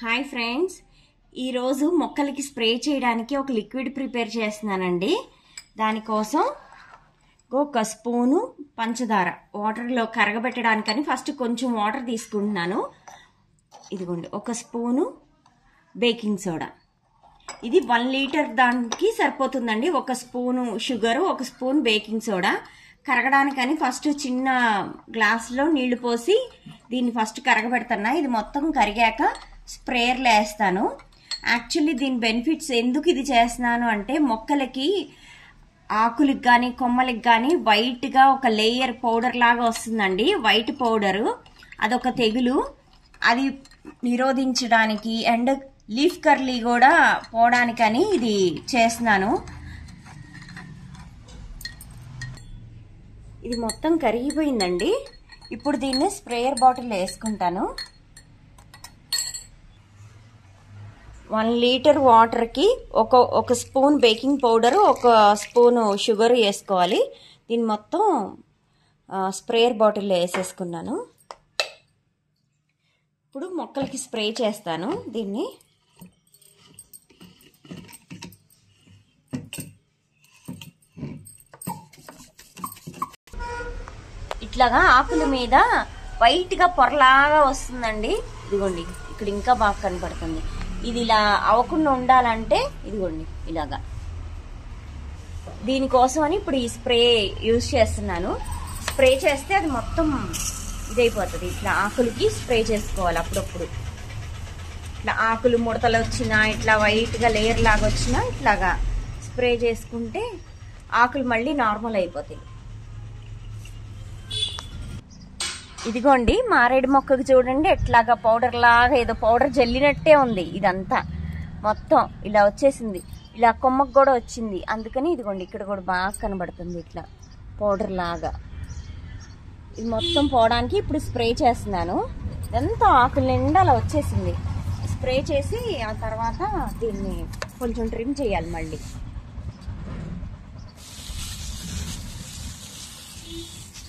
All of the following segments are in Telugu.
హాయ్ ఫ్రెండ్స్, ఈరోజు మొక్కలకి స్ప్రే చేయడానికి ఒక లిక్విడ్ ప్రిపేర్ చేస్తున్నానండి. దానికోసం ఒక స్పూను పంచదార వాటర్లో కరగబెట్టడానికని ఫస్ట్ కొంచెం వాటర్ తీసుకుంటున్నాను. ఇదిగోండి, ఒక స్పూను బేకింగ్ సోడా. ఇది 1 లీటర్ దానికి సరిపోతుందండి. ఒక స్పూను షుగరు, ఒక స్పూన్ బేకింగ్ సోడా. కరగడానికని ఫస్ట్ చిన్న గ్లాసులో నీళ్లు పోసి దీన్ని ఫస్ట్ కరగబెడుతున్నా. ఇది మొత్తం కరిగాక స్ప్రేయర్లో వేస్తాను. యాక్చువల్లీ దీని బెనిఫిట్స్ ఎందుకు ఇది చేస్తున్నాను అంటే, మొక్కలకి ఆకులకి కానీ కొమ్మలకి కానీ వైట్గా ఒక లేయర్ పౌడర్ లాగా వస్తుందండి. వైట్ పౌడరు అదొక తెగులు, అది నిరోధించడానికి అండ్ లీఫ్ కర్లీ కూడా పోవడానికని ఇది చేస్తున్నాను. ఇది మొత్తం కరిగిపోయిందండి. ఇప్పుడు దీన్ని స్ప్రేయర్ బాటిల్లో వేసుకుంటాను. 1 లీటర్ వాటర్కి ఒక స్పూన్ బేకింగ్ పౌడరు, ఒక స్పూను షుగర్ వేసుకోవాలి. దీన్ని మొత్తం స్ప్రేయర్ బాటిల్లో వేసేసుకున్నాను. ఇప్పుడు మొక్కలకి స్ప్రే చేస్తాను. దీన్ని ఇట్లాగా ఆకుల మీద వైట్గా పొరలాగా వస్తుందండి. ఇదిగోండి, ఇక్కడ ఇంకా బాగా కనపడుతుంది. ఇది ఇలా అవ్వకుండా ఉండాలంటే ఇదిగోండి ఇలాగా. దీనికోసం అని ఇప్పుడు ఈ స్ప్రే యూజ్ చేస్తున్నాను. స్ప్రే చేస్తే అది మొత్తం ఇదైపోతుంది. ఇట్లా ఆకులకి స్ప్రే చేసుకోవాలి అప్పుడప్పుడు. ఇట్లా ఆకులు ముడతలు వచ్చినా, ఇట్లా వైట్గా లేయర్ లాగా వచ్చినా ఇట్లాగా స్ప్రే చేసుకుంటే ఆకులు మళ్ళీ నార్మల్ అయిపోతాయి. ఇదిగోండి, మారేడు మొక్కకు చూడండి ఎట్లాగా పౌడర్ లాగా ఏదో పౌడర్ జల్లినట్టే ఉంది. ఇదంతా మొత్తం ఇలా వచ్చేసింది. ఇలా కొమ్మకు కూడా వచ్చింది. అందుకని ఇదిగోండి ఇక్కడ కూడా బాగా కనబడుతుంది ఇట్లా పౌడర్ లాగా. ఇది మొత్తం పోవడానికి ఇప్పుడు స్ప్రే చేస్తున్నాను. ఇదంతా ఆకుల నిండా అలా వచ్చేసింది. స్ప్రే చేసి ఆ తర్వాత దీన్ని కొంచెం ట్రిమ్ చేయాలి మళ్ళీ.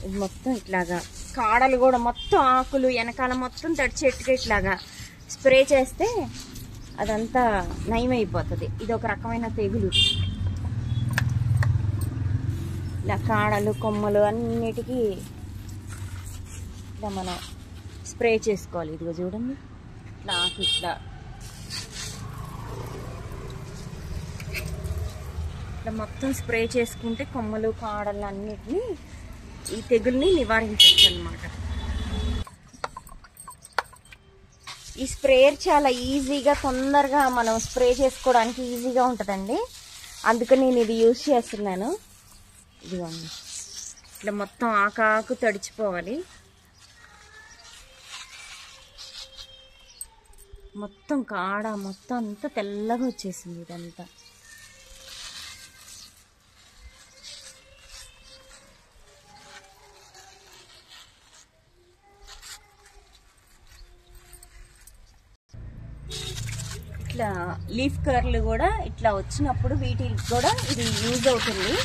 ఇది మొత్తం ఇట్లాగా కాడలు కూడా మొత్తం ఆకులు వెనకాల మొత్తం తడిచెట్టుగా ఇట్లాగా స్ప్రే చేస్తే అదంతా నయమైపోతుంది. ఇది ఒక రకమైన తెగులు. ఇలా కాడలు కొమ్మలు అన్నిటికీ ఇలా మనం స్ప్రే చేసుకోవాలి. ఇదిగో చూడండి, ఇట్లా ఆకు ఇట్లా మొత్తం స్ప్రే చేసుకుంటే కొమ్మలు కాడలు అన్నిటినీ ఈ తెగుల్ని నివారించవచ్చు అన్నమాట. ఈ స్ప్రేయర్ చాలా ఈజీగా తొందరగా మనం స్ప్రే చేసుకోవడానికి ఈజీగా ఉంటుందండి. అందుకని నేను ఇది యూజ్ చేస్తున్నాను. ఇదిగోండి, ఇట్లా మొత్తం ఆకు తడిచిపోవాలి. మొత్తం కాడ మొత్తం అంతా తెల్లగా వచ్చేసింది ఇదంతా. ఇట్లా లీఫ్ కర్లు కూడా ఇట్లా వచ్చినప్పుడు వీటికి కూడా ఇది యూజ్ అవుతుంది.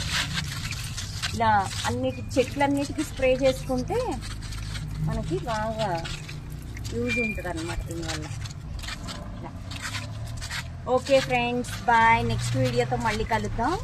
ఇలా చెట్లన్నిటికీ స్ప్రే చేసుకుంటే మనకి బాగా యూజ్ ఉంటుంది అన్నమాట దీనివల్ల. Okay friends, bye. నెక్స్ట్ వీడియోతో మళ్ళీ కలుద్దాం.